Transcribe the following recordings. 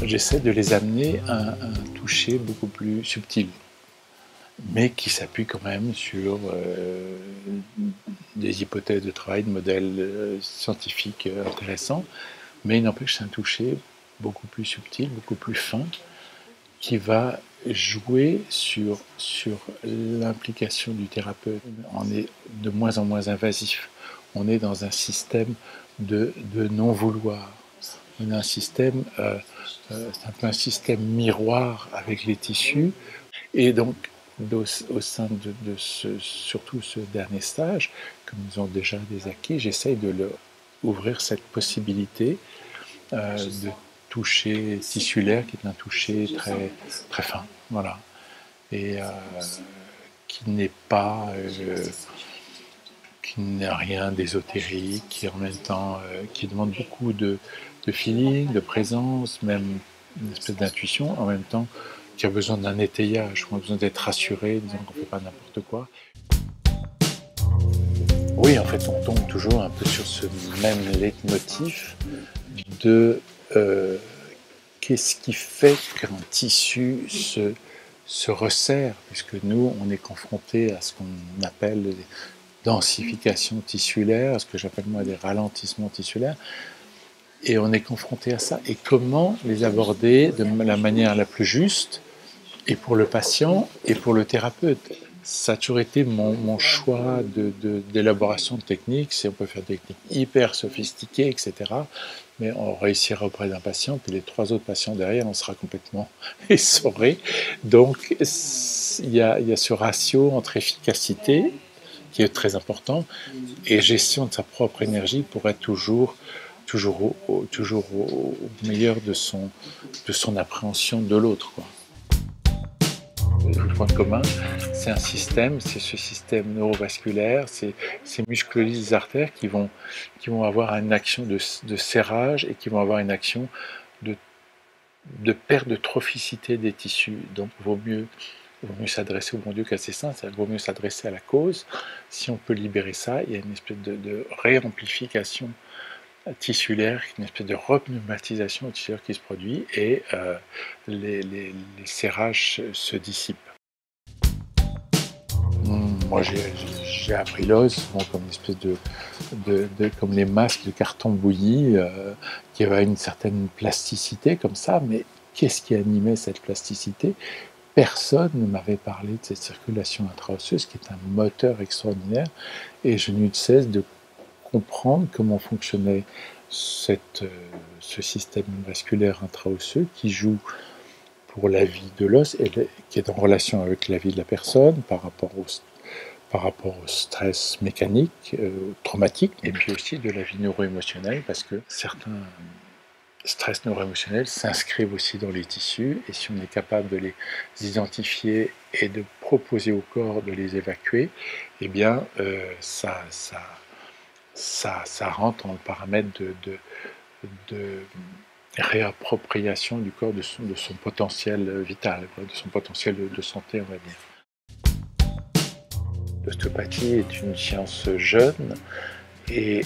j'essaie de les amener à un toucher beaucoup plus subtil, mais qui s'appuie quand même sur des hypothèses de travail, de modèles scientifiques intéressants, mais il n'empêche que c'est un toucher beaucoup plus subtil, beaucoup plus fin, qui va jouer sur l'implication du thérapeute. On est de moins en moins invasif. On est dans un système de non-vouloir. On a un système, c'est un peu un système miroir avec les tissus. Et donc, au sein de surtout ce dernier stage, comme ils ont déjà des acquis, j'essaye de leur ouvrir cette possibilité de toucher tissulaire, qui est un toucher très, très fin, voilà, et qui n'est pas, qui n'a rien d'ésotérique, qui en même temps, qui demande beaucoup de feeling, de présence, même une espèce d'intuition, en même temps qui a besoin d'un étayage, on a besoin d'être rassuré, disant qu'on ne fait pas n'importe quoi. Oui, en fait, on tombe toujours un peu sur ce même leitmotiv de qu'est-ce qui fait qu'un tissu se resserre, puisque nous, on est confronté à ce qu'on appelle des densifications tissulaires, ce que j'appelle moi des ralentissements tissulaires, et on est confronté à ça. Et comment les aborder de la manière la plus juste, et pour le patient, et pour le thérapeute. Ça a toujours été mon choix d'élaboration de techniques. Si on peut faire des techniques hyper sophistiquées, etc., mais on réussira auprès d'un patient, puis les 3 autres patients derrière, on sera complètement essoré. Donc, il y a ce ratio entre efficacité, qui est très important, et gestion de sa propre énergie pour être toujours au meilleur de son appréhension de l'autre, quoi. Le point commun, c'est un système, c'est ce système neurovasculaire, ces muscles lisses des artères qui vont avoir une action de serrage et qui vont avoir une action de perte de trophicité des tissus. Donc il vaut mieux s'adresser au bon Dieu qu'à ses saints, c'est-à-dire qu'il vaut mieux s'adresser à la cause. Si on peut libérer ça, il y a une espèce de réamplification tissulaire, une espèce de repneumatisation tissulaire qui se produit et les serrages se dissipent. Moi j'ai appris l'os comme une espèce comme les masques de carton bouilli qui avaient une certaine plasticité comme ça, mais qu'est-ce qui animait cette plasticité? Personne ne m'avait parlé de cette circulation intra-osseuse qui est un moteur extraordinaire, et je n'eus de cesse de comprendre comment fonctionnait ce système vasculaire intra-osseux qui joue pour la vie de l'os et qui est en relation avec la vie de la personne par rapport au stress mécanique, traumatique, et puis aussi de la vie neuro-émotionnelle, parce que certains stress neuro-émotionnels s'inscrivent aussi dans les tissus, et si on est capable de les identifier et de proposer au corps de les évacuer, eh bien ça rentre dans le paramètre de réappropriation du corps de son potentiel vital, de son potentiel de santé, on va dire. L'ostéopathie est une science jeune, et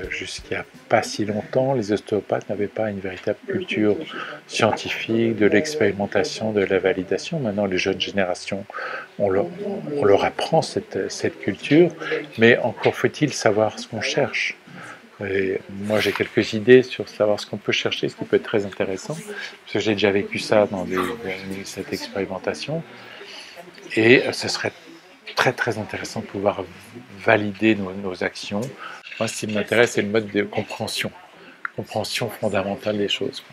jusqu'à pas si longtemps, les ostéopathes n'avaient pas une véritable culture scientifique, de l'expérimentation, de la validation. Maintenant, les jeunes générations, on leur apprend cette culture, mais encore faut-il savoir ce qu'on cherche. Et moi, j'ai quelques idées sur savoir ce qu'on peut chercher, ce qui peut être très intéressant, parce que j'ai déjà vécu ça dans cette expérimentation, et ce serait très très intéressant de pouvoir valider nos actions. Moi, ce qui m'intéresse, c'est le mode de compréhension fondamentale des choses.